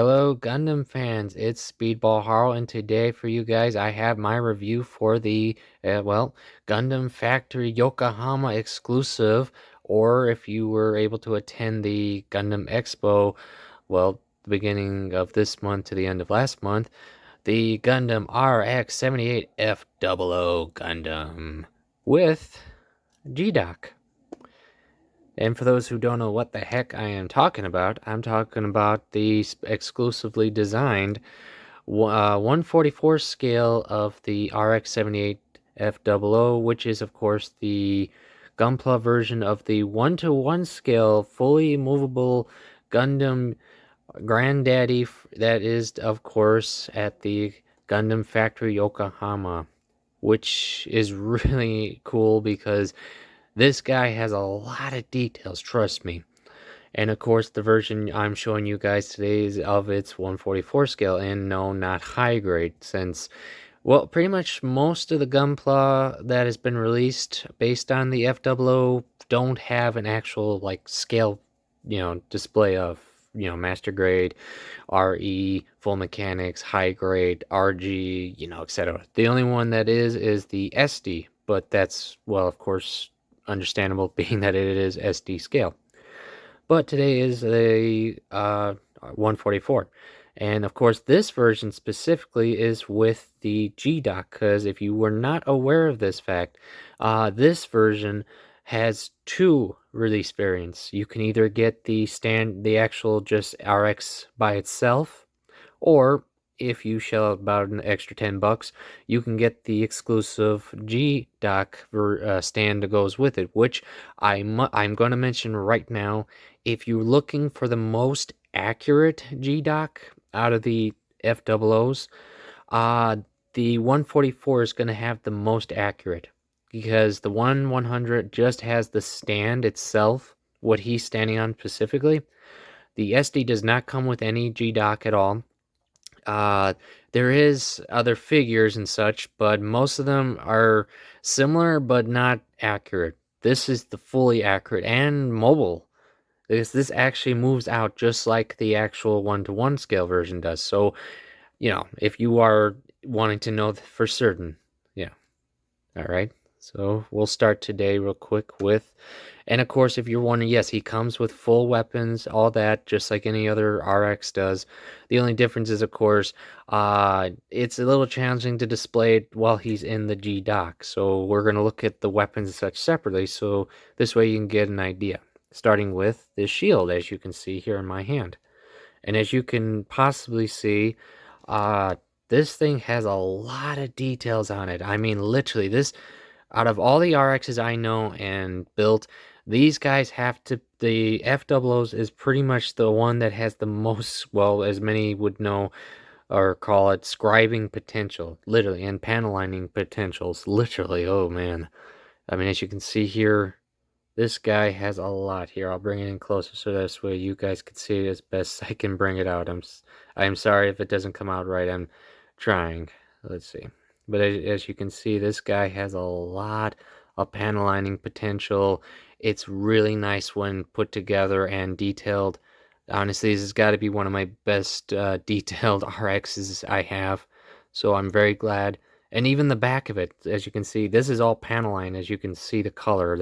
Hello, Gundam fans. It's Speedball Harl, and today for you guys, I have my review for the, Gundam Factory Yokohama exclusive, or if you were able to attend the Gundam Expo, the beginning of this month to the end of last month, the Gundam RX-78-F00 Gundam with G-Dock. And for those who don't know what the heck I am talking about, I'm talking about the exclusively designed 144 scale of the RX-78F00, which is, of course, the Gunpla version of the 1-to-1 scale, fully movable Gundam Granddaddy that is, of course, at the Gundam Factory Yokohama, which is really cool because this guy has a lot of details, trust me. And of course, the version I'm showing you guys today is of its 144 scale, and no, not high grade, since, pretty much most of the Gunpla that has been released based on the F00 don't have an actual, scale, display of, master grade, RE, full mechanics, high grade, RG, etc. The only one that is the SD, but that's, of course, understandable being that it is SD scale. But today is a 144. And of course, this version specifically is with the G-Dock, because if you were not aware of this fact, this version has two release variants. You can either get the actual just RX by itself, or if you shell out about an extra $10, you can get the exclusive G-Dock stand that goes with it, which I'm going to mention right now. If you're looking for the most accurate G-Dock out of the F00s, the 144 is going to have the most accurate, because the 100 just has the stand itself, what he's standing on specifically. The SD does not come with any G-Dock at all. There is other figures and such, but most of them are similar but not accurate. This is the fully accurate and mobile. This actually moves out just like the actual 1-to-1 scale version does. So, if you are wanting to know for certain, yeah. All right. So we'll start today real quick with, and of course, if you're wondering, yes, he comes with full weapons, all that, just like any other RX does. The only difference is, of course, it's a little challenging to display it while he's in the G-Dock. So we're going to look at the weapons and such separately, so this way you can get an idea. Starting with this shield, as you can see here in my hand. And as you can possibly see, this thing has a lot of details on it. I mean, literally, this, out of all the RXs I know and built, these guys have to, the F00s is pretty much the one that has the most, as many would know or call it, scribing potential, literally, and panel lining potentials, literally. Oh man. I mean, as you can see here, this guy has a lot here. I'll bring it in closer so this way you guys can see it as best I can bring it out. I'm sorry if it doesn't come out right. I'm trying. Let's see. But as you can see, this guy has a lot of panel lining potential. It's really nice when put together and detailed. Honestly, this has got to be one of my best detailed RXs I have. So I'm very glad. And even the back of it, as you can see, this is all panel line. As you can see the color,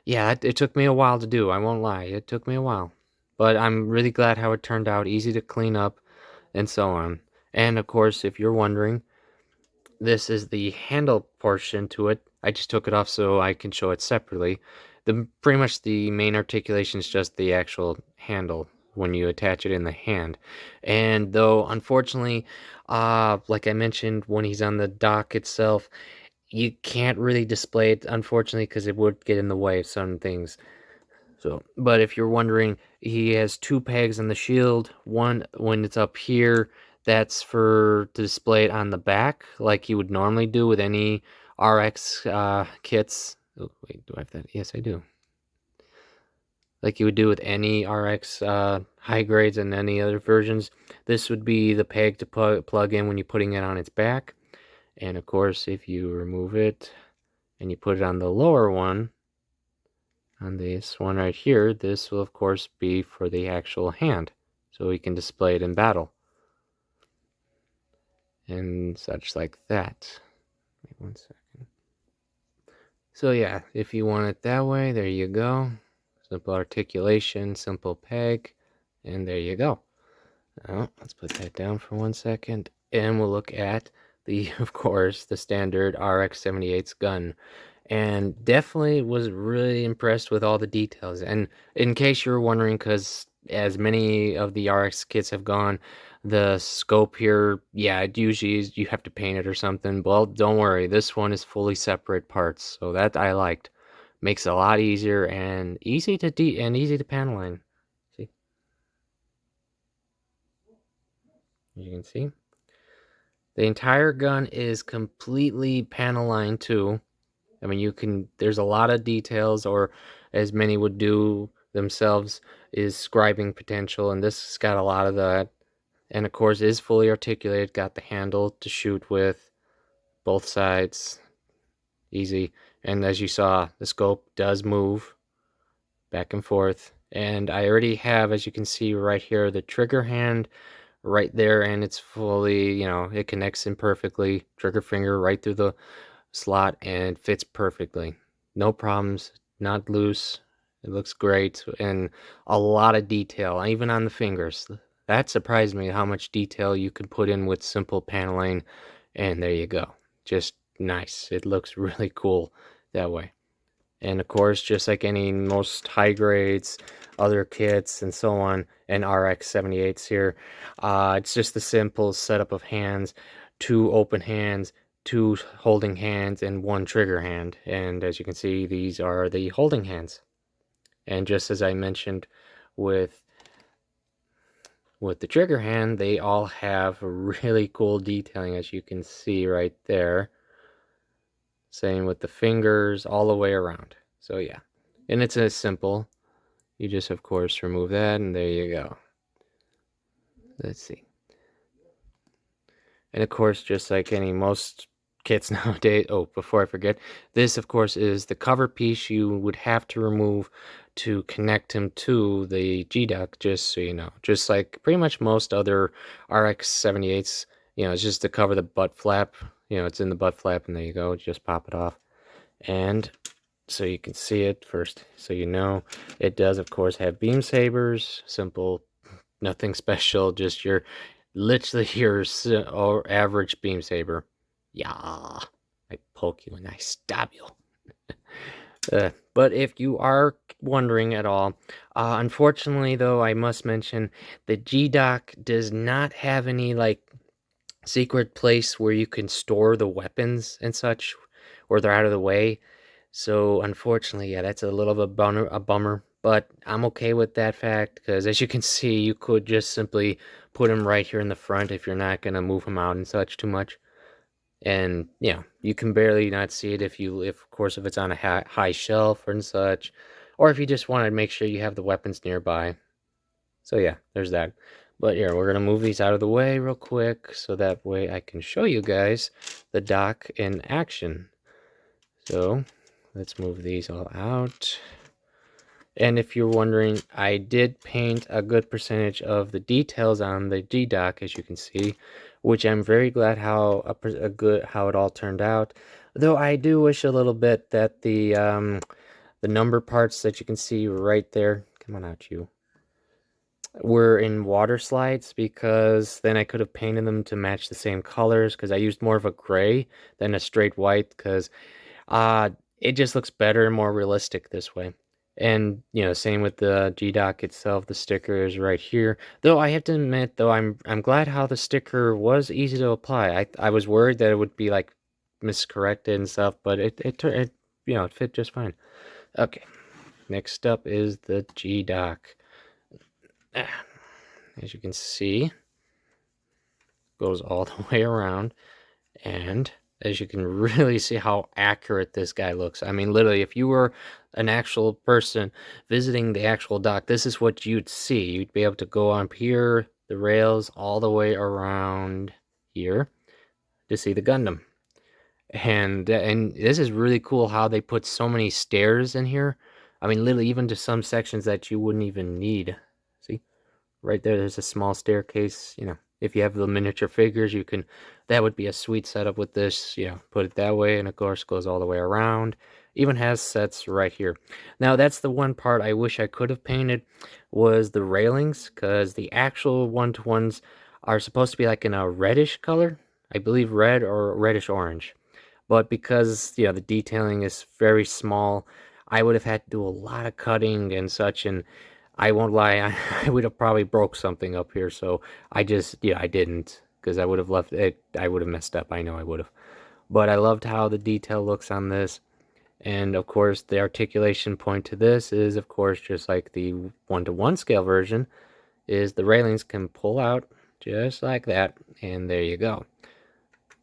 yeah, it took me a while to do. I won't lie. It took me a while. But I'm really glad how it turned out. Easy to clean up and so on. And of course, if you're wondering, this is the handle portion to it. I just took it off so I can show it separately. Pretty much the main articulation is just the actual handle when you attach it in the hand. And though, unfortunately, like I mentioned, when he's on the dock itself, you can't really display it, unfortunately, because it would get in the way of some things. So, but if you're wondering, he has two pegs on the shield. One, when it's up here, that's for to display it on the back, like you would normally do with any RX kits. Oh, wait, do I have that? Yes, I do. Like you would do with any RX high grades and any other versions. This would be the peg to plug in when you're putting it on its back. And of course, if you remove it and you put it on the lower one, on this one right here, this will of course be for the actual hand. so we can display it in battle. And such like that. Wait 1 second. So yeah, if you want it that way, there you go. Simple articulation, simple peg, and there you go. Now, let's put that down for 1 second, and we'll look at the, of course, the standard RX-78 gun. And definitely was really impressed with all the details. And in case you were wondering, because as many of the RX kits have gone, the scope here, yeah, it usually is, you have to paint it or something. Well, don't worry, this one is fully separate parts, so that I liked. Makes it a lot easier and easy to easy to panel line. See, you can see the entire gun is completely panel line too. I mean, there's a lot of details, or as many would do themselves, is scribing potential, and this has got a lot of that. And of course, is fully articulated, got the handle to shoot with, both sides, easy. And as you saw, the scope does move back and forth. And I already have, as you can see right here, the trigger hand right there, and it's fully, it connects in perfectly. Trigger finger right through the slot and fits perfectly. No problems, not loose. It looks great, and a lot of detail, even on the fingers. That surprised me how much detail you could put in with simple paneling, and there you go. Just nice. It looks really cool that way. And of course, just like any most high grades, other kits and so on, and RX-78s here, it's just the simple setup of hands, 2 open hands, 2 holding hands, and 1 trigger hand. And as you can see, these are the holding hands. And just as I mentioned with the trigger hand, they all have really cool detailing, as you can see right there. Same with the fingers, all the way around. So yeah, and it's as simple. You just, of course, remove that, and there you go. Let's see. And of course, just like most kits nowadays, oh, before I forget, this, of course, is the cover piece you would have to remove to connect him to the G-Dock, just so you know. Just like pretty much most other RX-78s, it's just to cover the butt flap. It's in the butt flap, and there you go. Just pop it off. And so you can see it first, so it does, of course, have beam sabers. Simple, nothing special, just literally your average beam saber. Yeah, I poke you and I stab you. But if you are wondering at all, unfortunately, though, I must mention the G-Dock does not have any secret place where you can store the weapons and such, or they're out of the way. So unfortunately, yeah, that's a little bit a bummer, but I'm okay with that fact, because as you can see, you could just simply put him right here in the front if you're not going to move him out and such too much. And you can barely not see it if of course, if it's on a high shelf and such, or if you just want to make sure you have the weapons nearby. So yeah, there's that. But here, we're going to move these out of the way real quick, so that way I can show you guys the dock in action. So let's move these all out. And if you're wondering, I did paint a good percentage of the details on the G-Dock, as you can see, which I'm very glad how how it all turned out. Though I do wish a little bit that the number parts that you can see right there, come on out, you, were in water slides, because then I could have painted them to match the same colors, because I used more of a gray than a straight white, because it just looks better and more realistic this way. And same with the G-Dock itself. The sticker is right here. Though I have to admit, though, I'm glad how the sticker was easy to apply. I was worried that it would be miscorrected and stuff, but it fit just fine. Okay, next up is the G-Dock. As you can see, goes all the way around, and as you can really see how accurate this guy looks. I mean, literally, if you were an actual person visiting the actual dock, this is what you'd see. You'd be able to go up here, the rails, all the way around here to see the Gundam. And this is really cool how they put so many stairs in here. I mean, literally, even to some sections that you wouldn't even need. See? right there, there's a small staircase. You know, if you have the miniature figures, you can, that would be a sweet setup with this, you know, put it that way, and of course goes all the way around. Even has sets right here. Now that's the one part I wish I could have painted, was the railings, because the actual one-to-ones are supposed to be like in a reddish color, I believe red or reddish orange. But because, you know, the detailing is very small, I would have had to do a lot of cutting and such, and I won't lie, I would have probably broke something up here, so I just, yeah, I didn't, because I would have left it, I would have messed up, I know I would have. But I loved how the detail looks on this, and of course the articulation point to this is, of course, just like the 1-to-1 scale version, is the railings can pull out just like that, and there you go.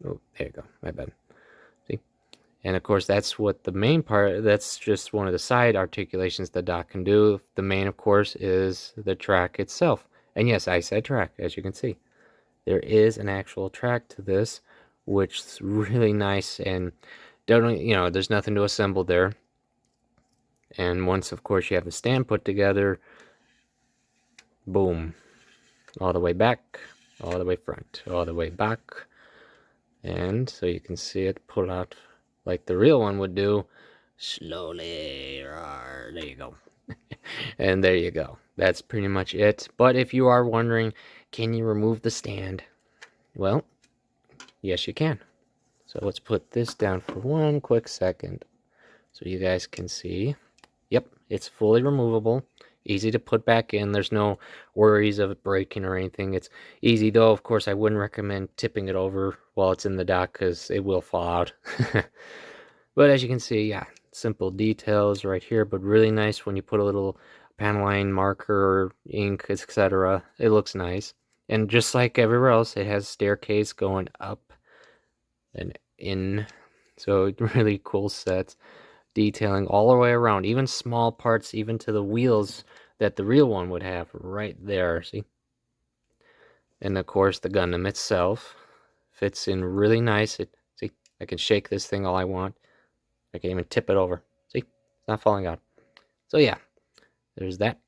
Oh, there you go, my bad. See? And of course, that's what the main part, that's just one of the side articulations the dock can do. The main, of course, is the track itself. And yes, I said track, as you can see. There is an actual track to this, which is really nice, and don't, you know, there's nothing to assemble there. And once, of course, you have the stand put together, boom, all the way back, all the way front, all the way back. And so you can see it pull out like the real one would do, slowly. There you go. And there you go. That's pretty much it. But if you are wondering, can you remove the stand? Well, yes, you can. So let's put this down for one quick second so you guys can see. Yep, it's fully removable. Easy to put back in. There's no worries of it breaking or anything. It's easy, though. Of course, I wouldn't recommend tipping it over while it's in the dock because it will fall out. But as you can see, yeah, simple details right here, but really nice when you put a little panel line marker, ink, etc. It looks nice. And just like everywhere else, it has staircase going up and in. So really cool sets. Detailing all the way around, even small parts, even to the wheels that the real one would have right there, see? And of course, the Gundam itself fits in really nice. See, I can shake this thing all I want. I can even tip it over. See, it's not falling out. So yeah, there's that.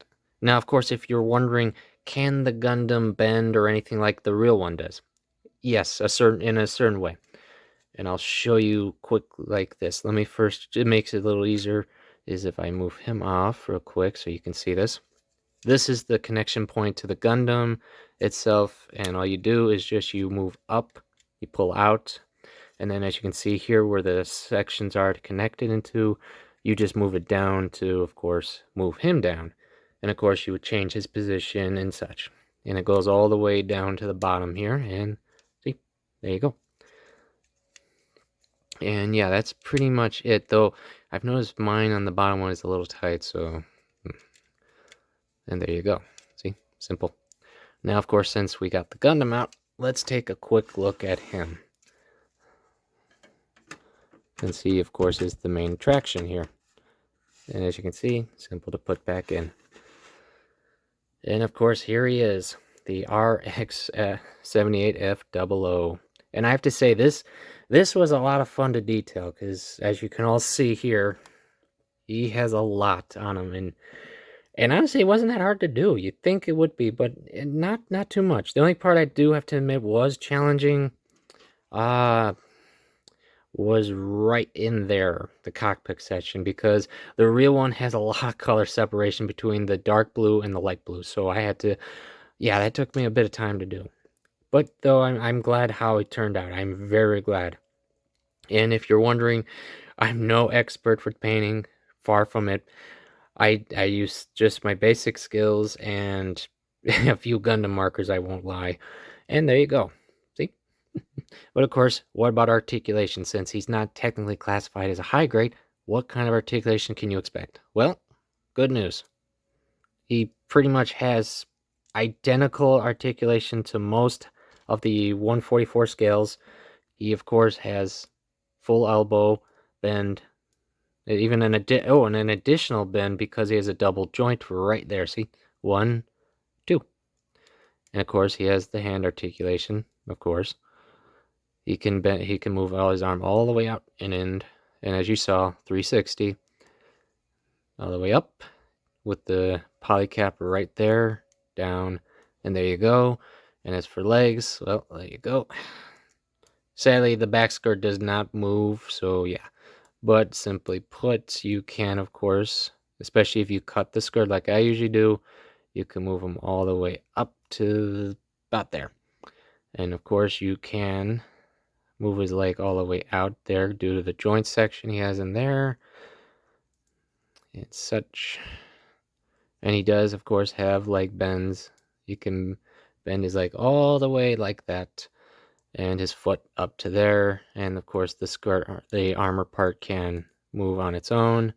Now, of course, if you're wondering, can the Gundam bend or anything like the real one does? Yes, in a certain way. And I'll show you quick like this. Let me first, it makes it a little easier, is if I move him off real quick so you can see this. This is the connection point to the Gundam itself, and all you do is just you move up, you pull out, and then as you can see here where the sections are connected into, you just move it down to, of course, move him down. And of course you would change his position and such. And it goes all the way down to the bottom here, and see, there you go. And yeah, that's pretty much it, though I've noticed mine on the bottom one is a little tight, so, and there you go. See, simple. Now, of course, since we got the Gundam out, let's take a quick look at him. And see, of course, is the main attraction here. And as you can see, simple to put back in. And of course, here he is, the RX-78F00. And I have to say, this was a lot of fun to detail, because as you can all see here, he has a lot on him, and honestly, it wasn't that hard to do. You'd think it would be, but not too much. The only part I do have to admit was challenging, was right in there, the cockpit section, because the real one has a lot of color separation between the dark blue and the light blue. So I had to, yeah, that took me a bit of time to do. But though I'm glad how it turned out. I'm very glad. And if you're wondering, I'm no expert for painting, far from it. I use just my basic skills and a few Gundam markers, I won't lie. And there you go. See? But of course, what about articulation? Since he's not technically classified as a high grade, what kind of articulation can you expect? Well, good news. He pretty much has identical articulation to most of the 144 scales. He, of course, has full elbow bend, even an additional bend because he has a double joint right there. See, 1, 2, and of course he has the hand articulation. Of course, he can bend. He can move all his arm all the way out and in, and as you saw, 360 all the way up with the polycap right there, down, And there you go. And as for legs, well, there you go. Sadly, the back skirt does not move, so yeah. But simply put, you can, of course, especially if you cut the skirt like I usually do, you can move them all the way up to about there. And of course, you can move his leg all the way out there due to the joint section he has in there and such. And he does, of course, have leg bends. You can bend his leg all the way like that, and his foot up to there. And of course, the skirt, the armor part can move on its own.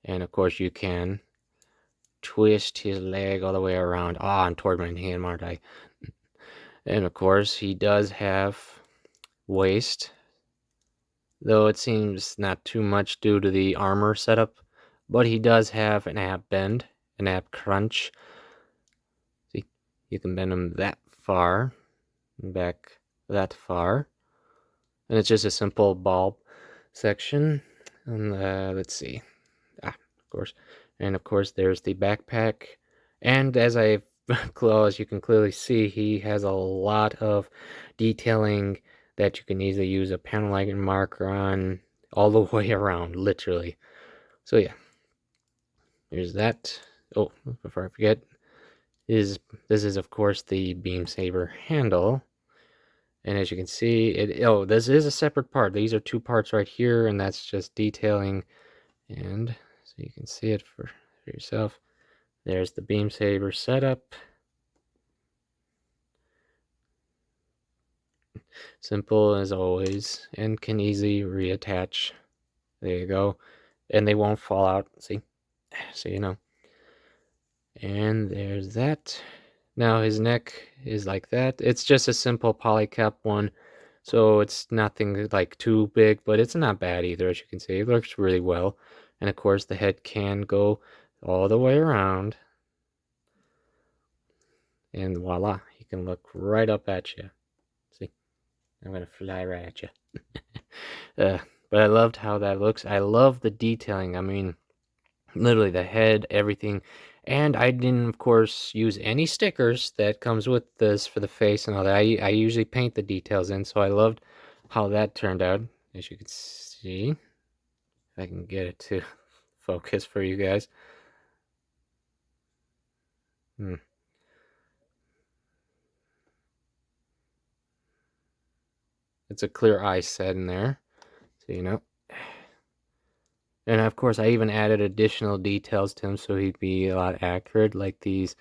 And of course, you can twist his leg all the way around. Ah, I'm tormenting him, aren't I? And of course, he does have waist, though it seems not too much due to the armor setup. But he does have an ab bend, an ab crunch. See, you can bend him that far, and back that far. And it's just a simple ball section. And let's see. Of course. And of course, there's the backpack. And as I close, you can clearly see he has a lot of detailing that you can easily use a panel light marker on all the way around, literally. So yeah, here's that. Oh, before I forget, this is of course the beam saber handle. And as you can see, this is a separate part. These are two parts right here, and that's just detailing. And so you can see it for yourself. There's the beam saber setup. Simple as always, and can easily reattach. There you go. And they won't fall out, see? So you know. And there's that. Now his neck is like that. It's just a simple polycap one. So it's nothing like too big, but it's not bad either, as you can see. It looks really well. And of course the head can go all the way around. And voila, he can look right up at you. See? I'm going to fly right at you. But I loved how that looks. I love the detailing. I mean, literally the head, everything. And I didn't, of course, use any stickers that comes with this for the face and all that. I usually paint the details in, so I loved how that turned out. As you can see, if I can get it to focus for you guys. It's a clear eye set in there, so you know. And of course, I even added additional details to him so he'd be a lot accurate, like these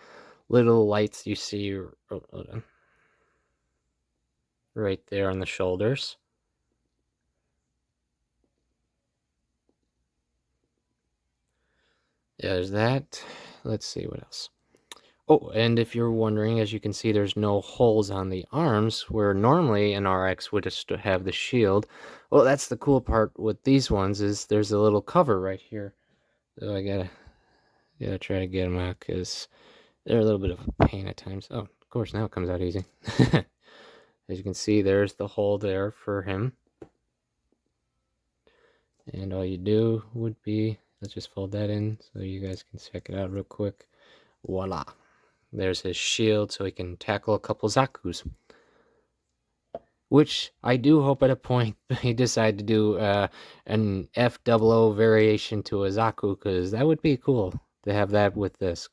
little lights you see right there on the shoulders. There's that. Let's see what else. Oh, and if you're wondering, as you can see, there's no holes on the arms, where normally an RX would just have the shield. Well, that's the cool part with these ones, is there's a little cover right here. So I gotta try to get them out, because they're a little bit of a pain at times. Oh, of course, now it comes out easy. As you can see, there's the hole there for him. And all you do would be, let's just fold that in so you guys can check it out real quick. Voila. There's his shield so he can tackle a couple Zakus. Which I do hope at a point he decide to do an F00 variation to a Zaku, because that would be cool to have that with this.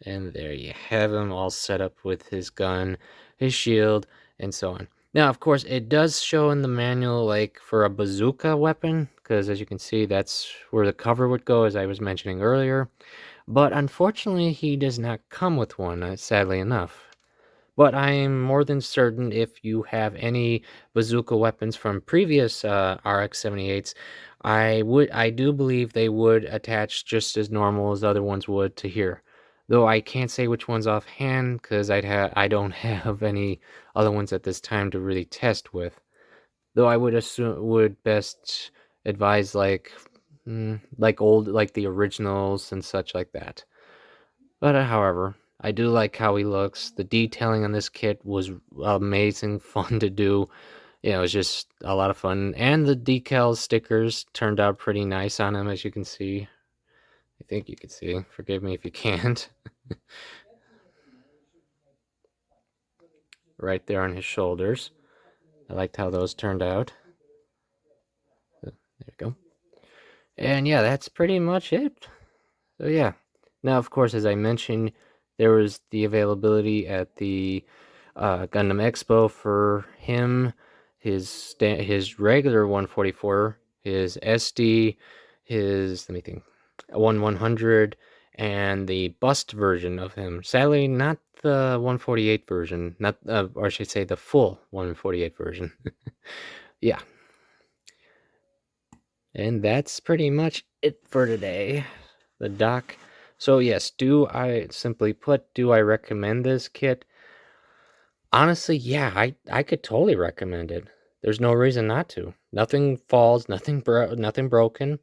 And there you have him all set up with his gun, his shield, and so on. Now, of course, it does show in the manual, like, for a bazooka weapon, because as you can see, that's where the cover would go, as I was mentioning earlier. But unfortunately, he does not come with one, sadly enough. But I am more than certain if you have any bazooka weapons from previous RX-78s, I do believe they would attach just as normal as other ones would to here. Though I can't say which ones offhand, because I don't have any other ones at this time to really test with. Though I would best advise like the originals and such like that. But however, I do like how he looks. The detailing on this kit was amazing, fun to do. You know, it was just a lot of fun. And the decal stickers turned out pretty nice on him, as you can see. I think you can see. Forgive me if you can't. right there on his shoulders. I liked how those turned out. There we go. And yeah, that's pretty much it. So yeah. Now, of course, as I mentioned, there was the availability at the Gundam Expo for him, his regular 144, his SD, his, let me think, 100, and the bust version of him. Sadly, not the 148 version, not or I should say the full 148 version. Yeah. And that's pretty much it for today. The dock. So yes, do I recommend this kit? Honestly, yeah, I could totally recommend it. There's no reason not to. Nothing falls, nothing broken.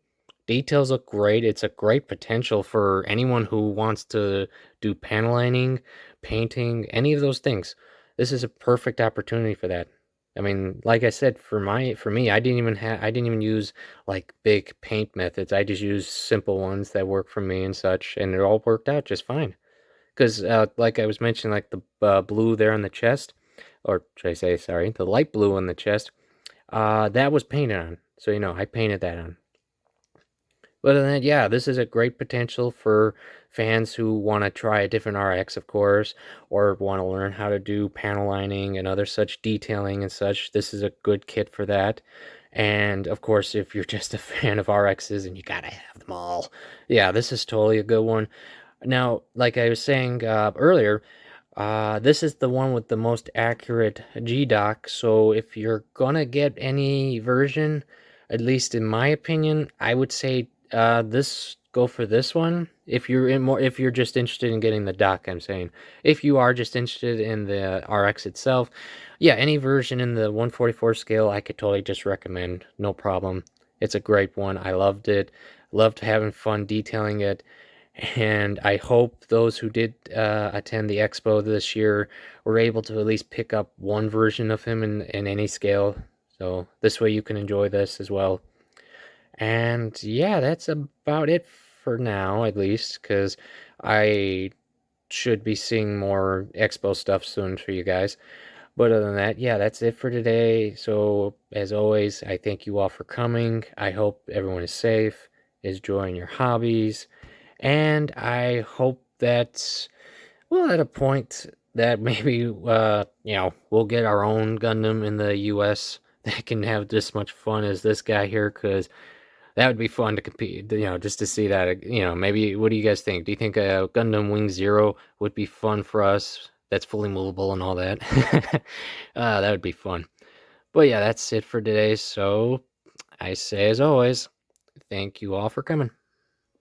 Details look great. It's a great potential for anyone who wants to do panel lining, painting, any of those things. This is a perfect opportunity for that. I mean, like I said, for me, I didn't even use like big paint methods. I just used simple ones that work for me and such, and it all worked out just fine. Because, like I was mentioning, like the blue there on the chest, or should I say, sorry, the light blue on the chest, that was painted on. So, I painted that on. But other than that, yeah, this is a great potential for fans who want to try a different RX, of course, or want to learn how to do panel lining and other such detailing and such. This is a good kit for that. And of course, if you're just a fan of RXs and you gotta have them all, yeah, this is totally a good one. Now, like I was saying earlier, this is the one with the most accurate G-Dock, so if you're gonna get any version, at least in my opinion, I would say go for this one. If you're just interested in getting the dock, I'm saying. If you are just interested in the RX itself, yeah, any version in the 144 scale, I could totally just recommend, no problem. It's a great one. I loved it. Loved having fun detailing it. And I hope those who did attend the expo this year were able to at least pick up one version of him in any scale. So this way you can enjoy this as well. And yeah, that's about it for now, at least, because I should be seeing more expo stuff soon for you guys. But other than that, yeah, that's it for today. So as always, I thank you all for coming. I hope everyone is safe, is enjoying your hobbies. And I hope that, well, at a point that maybe, we'll get our own Gundam in the US that can have this much fun as this guy here, because that would be fun to compete, just to see that, maybe, what do you guys think? Do you think a Gundam Wing Zero would be fun for us? That's fully movable and all that. That would be fun. But yeah, that's it for today. So I say, as always, thank you all for coming.